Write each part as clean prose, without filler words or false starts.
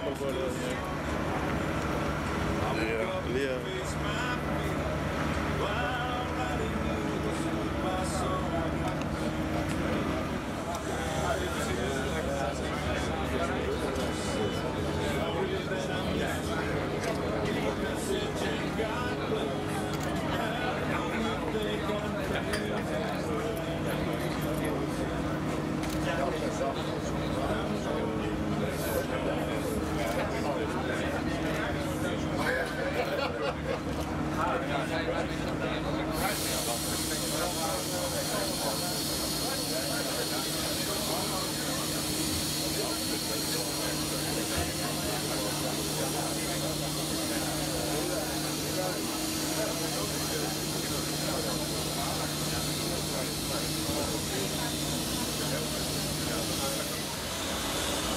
helemaal voor de... Ja.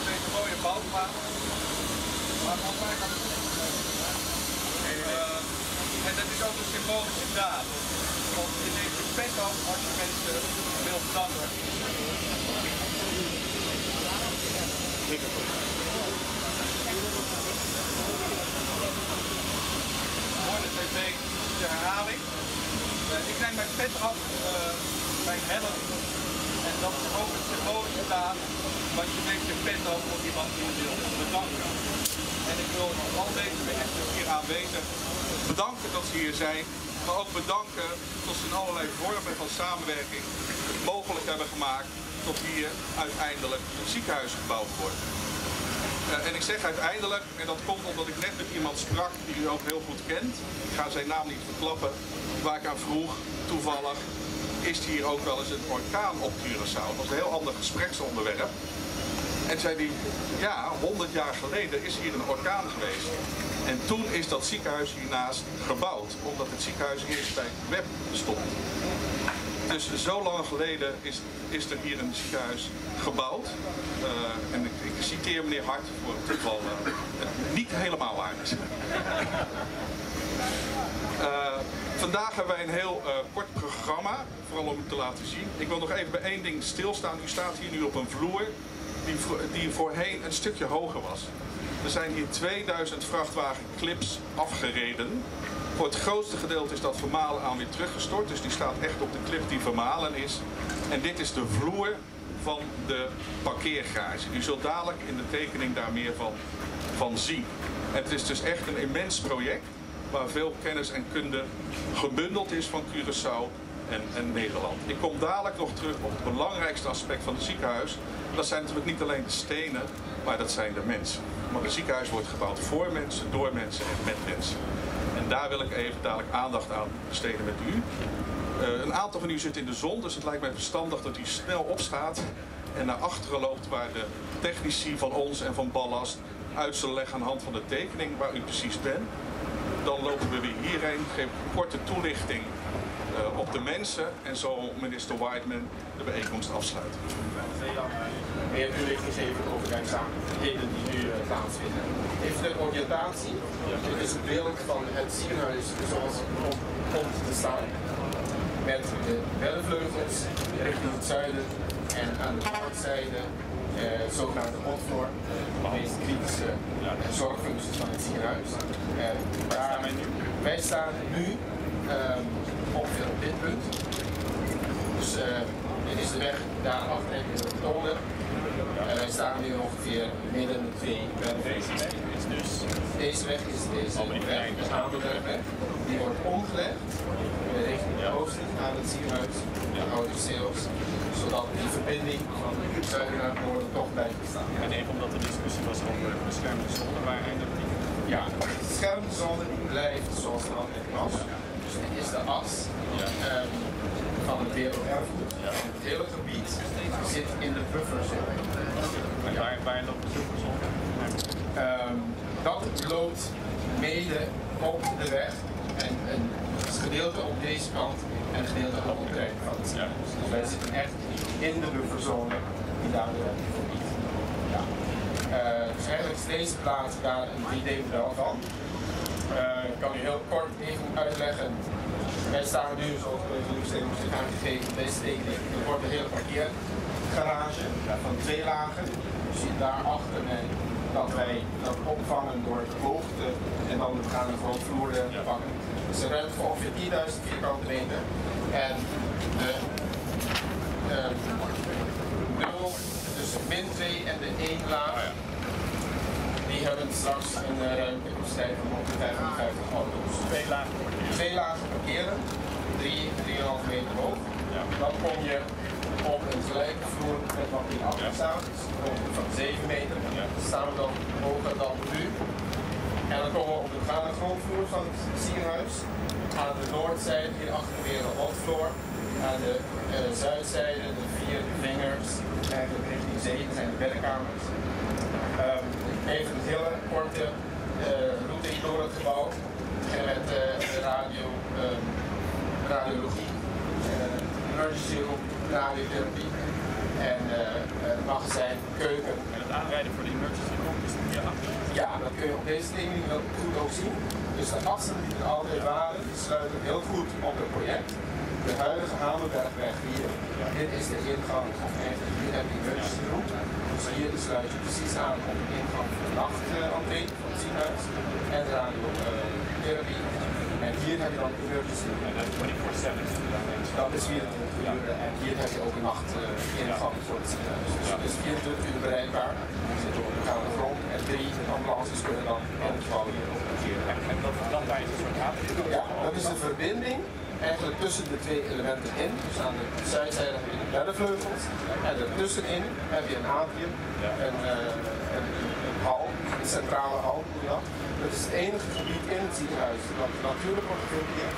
Deze mooie bovenbaan. Maar volgens mij gaat het en dat is ook een symbolische daad. Want je neemt je pet af als je mensen wil bedanken. Morgen tv, de herhaling. Ik neem mijn pet af, mijn helm. En dat is ook een symbolische daad. Want je neemt je pet af voor iemand die je wil bedanken. En ik wil al deze mensen hier aanwezig bedanken dat ze hier zijn. Maar ook bedanken dat ze in allerlei vormen van samenwerking het mogelijk hebben gemaakt tot hier uiteindelijk een ziekenhuis gebouwd wordt. En ik zeg uiteindelijk, en dat komt omdat ik net met iemand sprak die u ook heel goed kent. Ik ga zijn naam niet verklappen, waar ik aan vroeg, toevallig, is hier ook wel eens een orkaan op Curaçao. Dat was een heel ander gespreksonderwerp. En zei hij, ja, 100 jaar geleden is hier een orkaan geweest. En toen is dat ziekenhuis hiernaast gebouwd, omdat het ziekenhuis eerst bij Web stond. Dus zo lang geleden is er hier een ziekenhuis gebouwd. En ik citeer meneer Hart voor het geval het niet helemaal waar is. Vandaag hebben wij een heel kort programma, vooral om u te laten zien. Ik wil nog even bij één ding stilstaan. U staat hier nu op een vloer die voorheen een stukje hoger was. Er zijn hier 2000 vrachtwagenclips afgereden. Voor het grootste gedeelte is dat vermalen aan weer teruggestort. Dus die staat echt op de clip die vermalen is. En dit is de vloer van de parkeergarage. U zult dadelijk in de tekening daar meer van zien. Het is dus echt een immens project waar veel kennis en kunde gebundeld is van Curaçao en Nederland. Ik kom dadelijk nog terug op het belangrijkste aspect van het ziekenhuis. Dat zijn natuurlijk niet alleen de stenen, maar dat zijn de mensen. Maar een ziekenhuis wordt gebouwd voor mensen, door mensen en met mensen. En daar wil ik even dadelijk aandacht aan besteden met u. Een aantal van u zit in de zon, dus het lijkt mij verstandig dat u snel opstaat en naar achteren loopt waar de technici van ons en van Ballast uit zullen leggen aan de hand van de tekening waar u precies bent. Dan lopen we weer hierheen, geef ik een korte toelichting op de mensen en zo minister Whiteman de bijeenkomst afsluiten. Meer toelichting geven over de werkzaamheden die nu plaatsvinden. Even de oriëntatie. Dit is het beeld van het ziekenhuis zoals het komt te staan. Met de bellenvleugels richting het zuiden en aan de noordzijde zogenaamde botfloor, de meest kritische zorgfuncties van het ziekenhuis. Wij staan nu ongeveer op dit punt. Dus dit is de weg daarachter in de rotonde. Wij staan nu ongeveer midden in de twee. Deze weg is deze weg, de Adelbergweg. Die wordt omgelegd richting het oosten aan het ziekenhuis, de oude Zeeuws, zodat die verbinding van het zuiden naar het noorden toch blijft bestaan. En even omdat er discussie was over de beschermde zone, waar eindigt die? Ja, de beschermde zone die blijft zoals het altijd was. Dus dit is de as van het werelderfgoed. Het hele gebied zit in de bufferzone. En waar loopt de bufferzone? Dat loopt mede op de weg en een gedeelte op deze kant en een gedeelte op de kant van het ziekenhuis. Dus wij zitten echt in de bufferzone die daar verbiedt. Ja. Dus eigenlijk is deze plaats daar een 3D-model van. Ik kan u heel kort even uitleggen. Wij staan nu, zoals de Luxemburg zich aangegeven, deze tekening. Er wordt een hele parkeergarage van 2 lagen. Je ziet daar achter mij dat wij dat opvangen door de hoogte en dan we gaan de grondvloer pakken. Dus een ruimte van ongeveer 10.000 vierkante meter. En de 0, dus min 2 en de 1 laag, die hebben straks een ruimtecapaciteit van ongeveer 550 auto's. 2 lagen parkeren, 3,5 meter hoog. Dan kom je op een gelijke vloer met wat die achter staat, van 7 meter. Staan we dan hoger dan nu. En dan komen we op de begane grondvloer van het ziekenhuis. Aan de noordzijde hierachter weer de hotfloor. Aan de zuidzijde de 4 vingers, eigenlijk richting zee, zijn de werkkamers. Even een hele korte route hier door het gebouw. Met radiologie, emergency room, radiotherapie en magazijn, keuken. En het aanrijden voor de emergency room is hierachter? Ja, dat kun je op deze tekening goed ook zien. Dus de assen die er altijd waren, die sluiten heel goed op het project. De huidige Hamerbergweg hier, dit is de ingang, of eigenlijk hier heb je de emergency room. Dus hier sluit je precies aan op de ingang van de nachtentree van het ziekenhuis en de radiotherapie. En hier heb je dan de emergency room. En dat is 24/7. Dat is 24 uur en hier heb je ook een nachtingang voor het ziekenhuis. Dus het is 24 uur bereikbaar. Je zit op de gaande grond en 3 ambulances kunnen dan in het gebouw hier ook parkeren. En dat daar is een soort haven? Ja, dat is de verbinding eigenlijk tussen de 2 elementen in. Dus aan de zuidzijde heb je de beddenvleugels en ertussenin heb je een atrium, een hal, een centrale hal. Dat is het enige gebied in het ziekenhuis dat natuurlijk wordt gefiltreerd.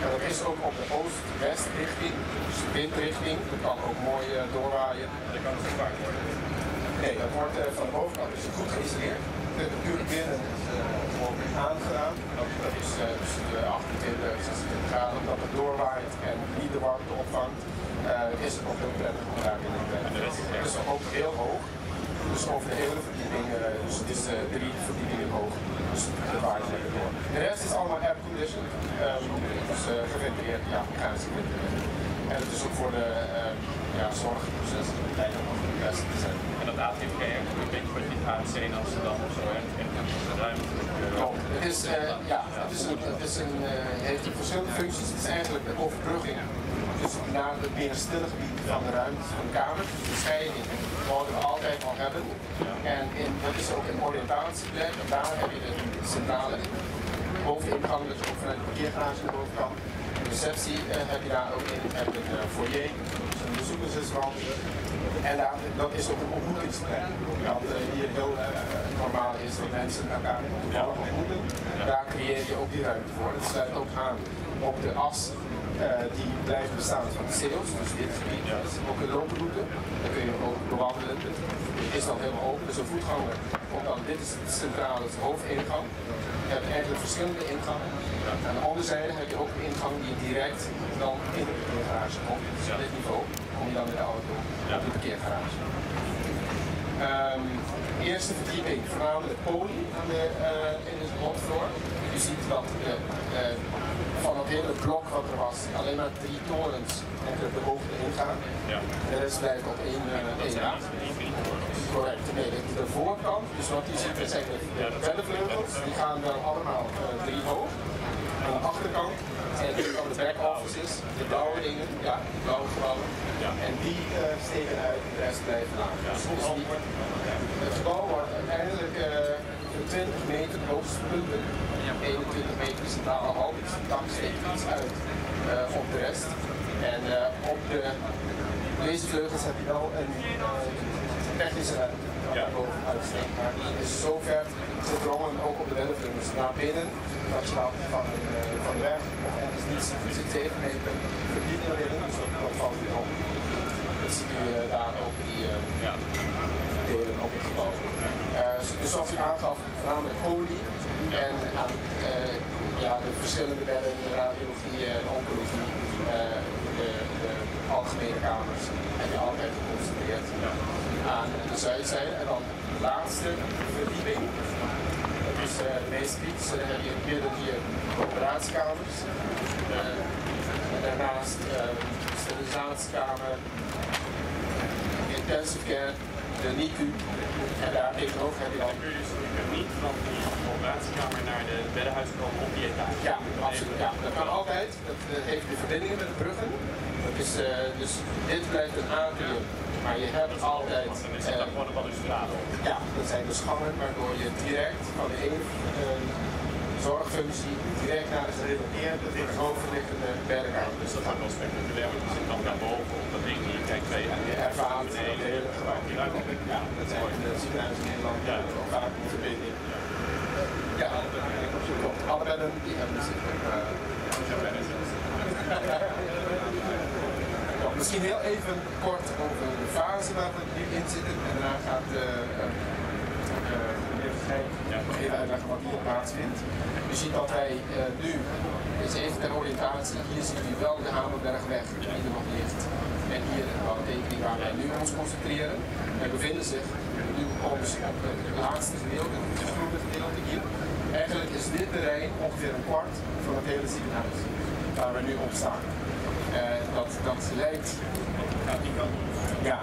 En dat is ook op de oost-west richting, dus de windrichting. Dat kan ook mooi doorwaaien. Dat kan het zwaar worden. Nee, dat wordt van de bovenkant dus goed geïsoleerd. De temperatuur binnen wordt aangedaan. Dat is tussen de 28 en 26 graden, omdat het doorwaait en niet de warmte opvangt. Is het ook heel prettig om daar binnen te werken. Het is ook heel hoog. Dus over de hele verdieping, dus het is 3 verdiepingen hoog. Dus de waait lekker door. De rest is allemaal airconditioned, dus geventileerd, ja, mechanisch geventileerd. En het is ook voor de zorgproces om de beste te zijn. En dat atrium kan je een beetje wat je het HC in Amsterdam of zo en de ruimte. Heeft verschillende functies. Het is eigenlijk de overbrugging dus naar het meer stille gebied van de ruimte van de kamer. De scheiding wouden we altijd al hebben. En dat is ook een oriëntatieplek. En daar heb je de centrale boveningang, dus ook vanuit de parkeergarage aan de bovenkant. De receptie heb je daar ook in. Heb je een foyer, dus een bezoekersrestaurant. En dat is ook een ontmoetingsplek. Wat hier heel normaal is dat mensen elkaar ontmoeten. Daar creëer je ook die ruimte voor. Dat sluit ook aan op de as die blijft bestaan van de sales. Dus dit gebied is ook een looproute. Daar kun je ook bewandelen. Het is dan helemaal open, dus een voetganger. Dit is het centrale, het hoofdingang. Je hebt eigenlijk verschillende ingangen. Aan de andere zijde heb je ook een ingang die direct dan in de parkeergarage komt. Dus op dit niveau kom je dan met de auto op de parkeergarage. Eerste verdieping, voornamelijk poli in de grondvloer. Je ziet dat van het hele blok wat er was, alleen maar 3 torens eigenlijk de hoogte ingaan. Ja. De rest blijft op één laag. Correct. Nee, de voorkant, dus wat je ziet, zijn de beddenvleugels, die gaan wel allemaal 3 hoog. Aan de achterkant zijn de back offices, de blauwe dingen, ja, de blauwe gebouwen. Ja. En die steken uit, de rest blijft laag. Ja. Dus het gebouw wordt uiteindelijk 20 meter hoogste punten, 21 meter centrale hal, dus de dak steekt iets uit op de rest. En op deze vleugels heb je wel een technische ruimte die boven uitsteekt, maar die is zo ver gedrongen, ook op de beddenvleugels naar binnen, dat je dan van de weg of ergens niet ziet. Er zit 7 meter verdieping erin, dus dat valt weer op. Dat zie je daar ook die delen op het gebouw. Dus zoals ik aangaf, voornamelijk olie en de verschillende bedden, de radiologie, de oncologie, de algemene kamers heb je altijd geconcentreerd aan de zuidzijde. En dan de laatste verdieping, dat is de meest kritische, dan heb je midden hier operatiekamers. En daarnaast sterilisatiekamer, intensive care, de NICU. En daar tegenover heb je dan... Dan kun je dus niet van die operatiekamer naar de beddenhuis komen op die etage. Ja, absoluut. Ja, dat kan altijd. Dat heeft de verbindingen met de bruggen. Dat is, dus dit blijft een atrium. Maar je hebt altijd... Dan is het dan gewoon een balustrade op. Ja, dat zijn dus gangen waardoor je direct van de ene zorgfunctie direct naar de gerelateerde bovenliggende bergkamer. Dus dat gaat wel spectaculair, want je zit dan daarboven op dat ding en je kijkt twee en je ervaart het hele gebouw. Ja, dat zijn de ziekenhuizen in Nederland wel vaak een verbinding. Ja, klopt. Alle bedden die hebben misschien heel even kort over de fase waar we nu in zitten. En daarna gaat meneer Vergijk nog even uitleggen wat hier plaatsvindt. U ziet dat wij nu, dus even ter oriëntatie, hier ziet u wel de Hamerbergweg die er nog ligt. En hier de bouwtekening waar wij nu ons concentreren. Wij bevinden zich nu op het laatste gedeelte, het groene gedeelte hier. Eigenlijk is dit terrein ongeveer een kwart van het hele ziekenhuis waar we nu op staan. Dat lijkt, ja,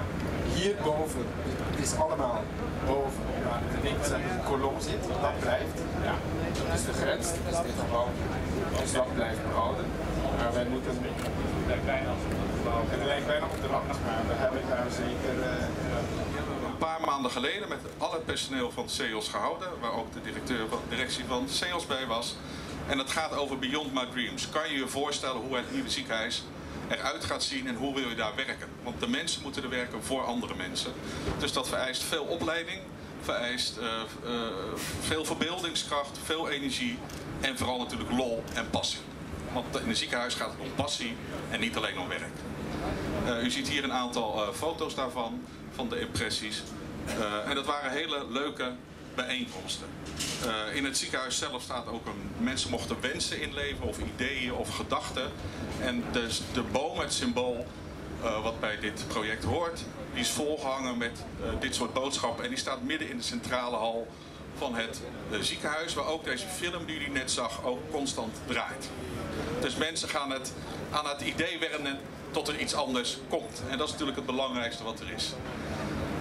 hierboven, het is allemaal boven waar de winkel en de kolom zit, dat blijft, ja, dat is de grens, dat is dit gebouw, dus dat blijft behouden. Maar wij moeten, het lijkt bijna op de rand, maar we hebben daar zeker... Een paar maanden geleden met al het personeel van SEOS gehouden, waar ook de directeur van de directie van SEOS bij was. En het gaat over Beyond My Dreams. Kan je je voorstellen hoe het nieuwe ziekenhuis eruit gaat zien en hoe wil je daar werken? Want de mensen moeten er werken voor andere mensen. Dus dat vereist veel opleiding, vereist veel verbeeldingskracht, veel energie en vooral natuurlijk lol en passie. Want in een ziekenhuis gaat het om passie en niet alleen om werk. U ziet hier een aantal foto's daarvan, van de impressies. En dat waren hele leuke bijeenkomsten. In het ziekenhuis zelf staat ook mensen mochten wensen inleveren of ideeën of gedachten. En dus de boom, het symbool wat bij dit project hoort, die is volgehangen met dit soort boodschappen. En die staat midden in de centrale hal van het ziekenhuis, waar ook deze film die u net zag ook constant draait. Dus mensen gaan aan het idee wennen tot er iets anders komt. En dat is natuurlijk het belangrijkste wat er is.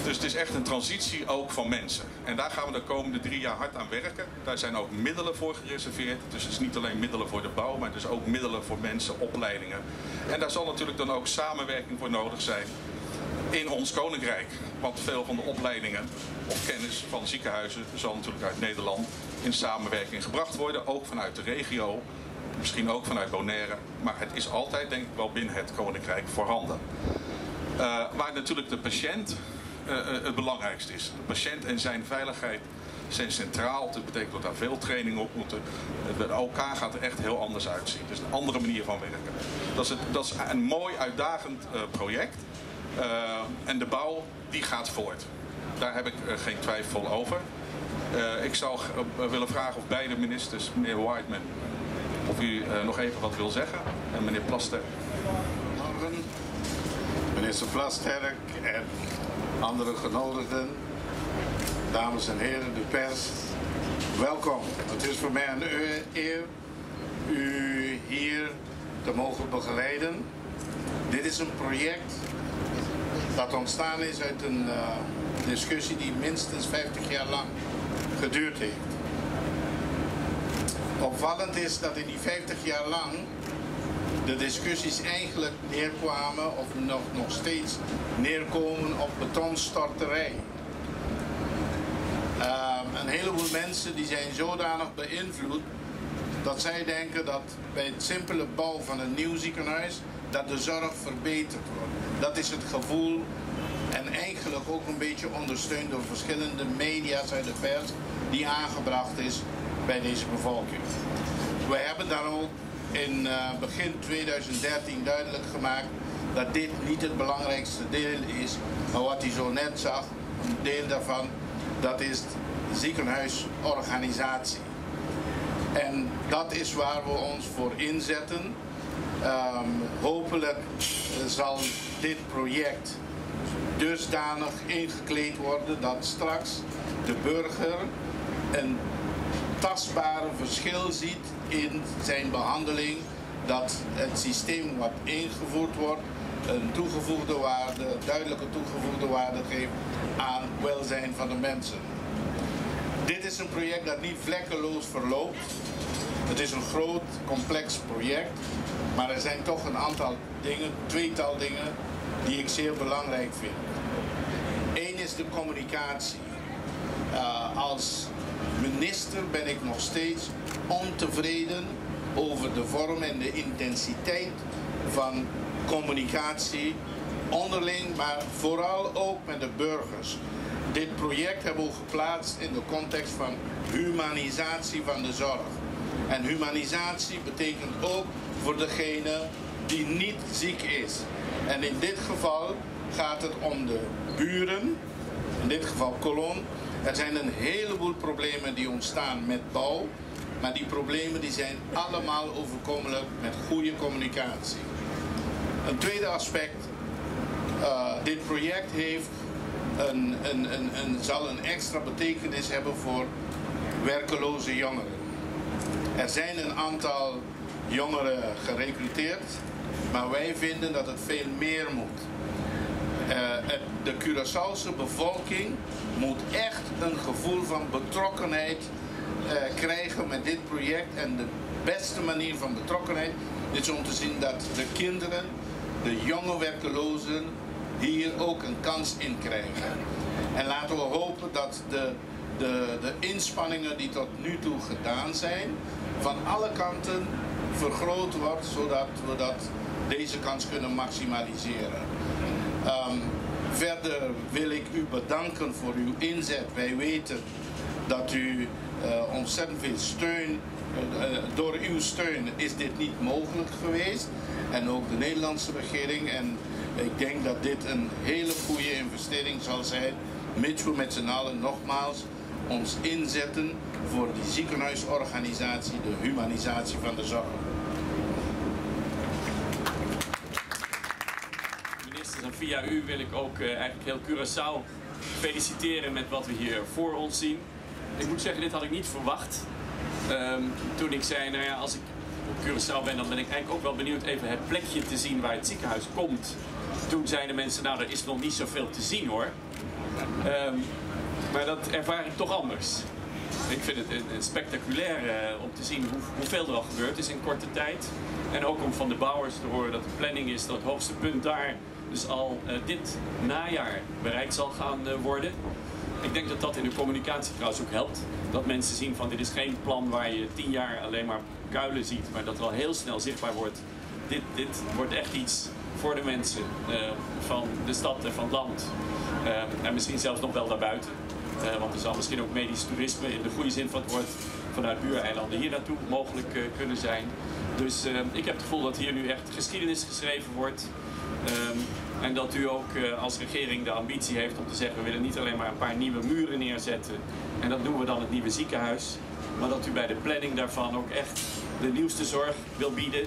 Dus het is echt een transitie ook van mensen. En daar gaan we de komende 3 jaar hard aan werken. Daar zijn ook middelen voor gereserveerd. Dus het is niet alleen middelen voor de bouw, maar dus ook middelen voor mensen, opleidingen. En daar zal natuurlijk dan ook samenwerking voor nodig zijn in ons koninkrijk. Want veel van de opleidingen of kennis van ziekenhuizen zal natuurlijk uit Nederland in samenwerking gebracht worden. Ook vanuit de regio, misschien ook vanuit Bonaire. Maar het is altijd denk ik wel binnen het koninkrijk voorhanden. Waar natuurlijk de patiënt het belangrijkste is. De patiënt en zijn veiligheid zijn centraal. Dat betekent dat daar veel training op moeten. De OK gaat er echt heel anders uitzien. Dus een andere manier van werken. Dat is een mooi uitdagend project. En de bouw die gaat voort. Daar heb ik geen twijfel over. Ik zou willen vragen of beide ministers, meneer Whiteman, of u nog even wat wil zeggen. En meneer Plasterk. Minister Plasterk en andere genodigden, dames en heren, de pers, welkom. Het is voor mij een eer u hier te mogen begeleiden. Dit is een project dat ontstaan is uit een discussie die minstens 50 jaar lang geduurd heeft. Opvallend is dat in die 50 jaar lang de discussies eigenlijk neerkwamen of nog steeds neerkomen op betonstorterij. Een heleboel mensen die zijn zodanig beïnvloed dat zij denken dat bij het simpele bouw van een nieuw ziekenhuis dat de zorg verbeterd wordt. Dat is het gevoel en eigenlijk ook een beetje ondersteund door verschillende media's uit de pers die aangebracht is bij deze bevolking. We hebben daar ook in begin 2013 duidelijk gemaakt dat dit niet het belangrijkste deel is, maar wat u zo net zag, een deel daarvan, dat is de ziekenhuisorganisatie. En dat is waar we ons voor inzetten. Hopelijk zal dit project dusdanig ingekleed worden dat straks de burger een tastbare verschil ziet in zijn behandeling, dat het systeem wat ingevoerd wordt een toegevoegde waarde, duidelijke toegevoegde waarde geeft aan welzijn van de mensen. Dit is een project dat niet vlekkeloos verloopt. Het is een groot, complex project, maar er zijn toch een aantal dingen, tweetal dingen, die ik zeer belangrijk vind. Eén is de communicatie. Als minister ben ik nog steeds ontevreden over de vorm en de intensiteit van communicatie onderling, maar vooral ook met de burgers. Dit project hebben we geplaatst in de context van humanisatie van de zorg. En humanisatie betekent ook voor degene die niet ziek is. En in dit geval gaat het om de buren, in dit geval Colon. Er zijn een heleboel problemen die ontstaan met bouw, maar die problemen die zijn allemaal overkomelijk met goede communicatie. Een tweede aspect, dit project heeft zal een extra betekenis hebben voor werkeloze jongeren. Er zijn een aantal jongeren gerecruiteerd, maar wij vinden dat het veel meer moet. De Curaçaose bevolking moet echt een gevoel van betrokkenheid krijgen met dit project. En de beste manier van betrokkenheid is om te zien dat de kinderen, de jonge werkelozen, hier ook een kans in krijgen. En laten we hopen dat de inspanningen die tot nu toe gedaan zijn, van alle kanten vergroot wordt, zodat we deze kans kunnen maximaliseren. Verder wil ik u bedanken voor uw inzet. Wij weten dat u ontzettend veel steun, door uw steun is dit niet mogelijk geweest. En ook de Nederlandse regering. En ik denk dat dit een hele goede investering zal zijn, mits we met z'n allen nogmaals ons inzetten voor die ziekenhuisorganisatie, de humanisatie van de zorg. Minister, en via u wil ik ook eigenlijk heel Curaçao feliciteren met wat we hier voor ons zien. Ik moet zeggen, dit had ik niet verwacht. Toen ik zei, nou ja, als ik op Curaçao ben, dan ben ik eigenlijk ook wel benieuwd even het plekje te zien waar het ziekenhuis komt. Toen zeiden mensen, nou, er is nog niet zoveel te zien hoor. Maar dat ervaar ik toch anders. Ik vind het spectaculair om te zien hoeveel er al gebeurd is in korte tijd. En ook om van de bouwers te horen dat de planning is dat het hoogste punt daar dus al dit najaar bereikt zal gaan worden. Ik denk dat dat in de communicatie trouwens ook helpt. Dat mensen zien van dit is geen plan waar je 10 jaar alleen maar kuilen ziet, maar dat er al heel snel zichtbaar wordt. Dit wordt echt iets voor de mensen van de stad en van het land. En misschien zelfs nog wel daarbuiten. Want er zal misschien ook medisch toerisme in de goede zin van het woord vanuit buureilanden hier naartoe mogelijk kunnen zijn. Dus ik heb het gevoel dat hier nu echt geschiedenis geschreven wordt. En dat u ook als regering de ambitie heeft om te zeggen, we willen niet alleen maar een paar nieuwe muren neerzetten. En dat noemen we dan het nieuwe ziekenhuis. Maar dat u bij de planning daarvan ook echt de nieuwste zorg wil bieden.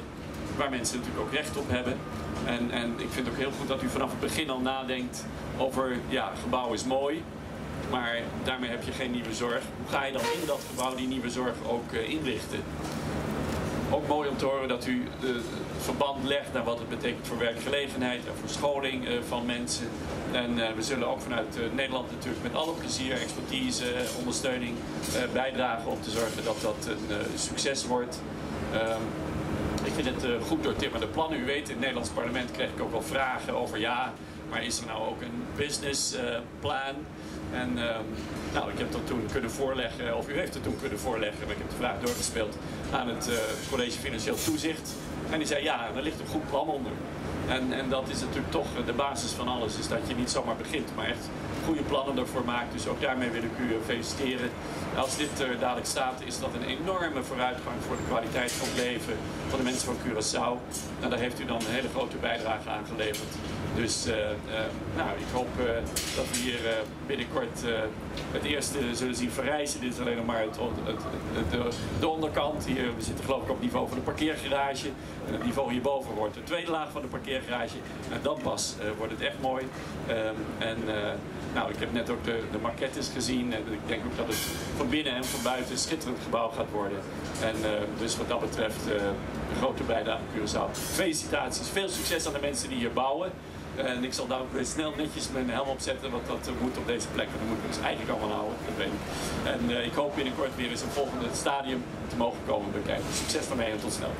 Waar mensen natuurlijk ook recht op hebben. En ik vind het ook heel goed dat u vanaf het begin al nadenkt over, ja, gebouw is mooi. Maar daarmee heb je geen nieuwe zorg. Hoe ga je dan in dat gebouw die nieuwe zorg ook inrichten? Ook mooi om te horen dat u het verband legt naar wat het betekent voor werkgelegenheid en voor scholing van mensen. En we zullen ook vanuit Nederland natuurlijk met alle plezier, expertise, ondersteuning bijdragen om te zorgen dat dat een succes wordt. Ik vind het goed doortimmerde plannen. U weet, in het Nederlands parlement kreeg ik ook wel vragen over ja, maar is er nou ook een businessplan? En nou, ik heb dat toen kunnen voorleggen, of u heeft het toen kunnen voorleggen, maar ik heb de vraag doorgespeeld aan het College Financieel Toezicht. En die zei ja, er ligt een goed plan onder. En dat is natuurlijk toch de basis van alles, is dat je niet zomaar begint, maar echt goede plannen ervoor maakt. Dus ook daarmee wil ik u feliciteren. Als dit dadelijk staat, is dat een enorme vooruitgang voor de kwaliteit van het leven van de mensen van Curaçao. En daar heeft u dan een hele grote bijdrage aan geleverd. Dus nou, ik hoop dat we hier binnenkort het eerste zullen zien verrijzen. Dit is alleen nog maar de onderkant. Hier, we zitten geloof ik op het niveau van de parkeergarage. En het niveau hierboven wordt de tweede laag van de parkeergarage. En dan pas wordt het echt mooi. Nou, ik heb net ook de maquettes gezien. En ik denk ook dat het van binnen en van buiten een schitterend gebouw gaat worden. En dus wat dat betreft een grote bijdrage aan Curaçao. Felicitaties, veel succes aan de mensen die hier bouwen. En ik zal daar ook weer snel netjes mijn helm opzetten, want dat moet op deze plek. Dat moeten we dus eigenlijk allemaal houden, dat weet ik. En ik hoop binnenkort weer eens een volgende stadium te mogen komen bekijken. Succes daarmee en tot snel.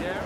Ja.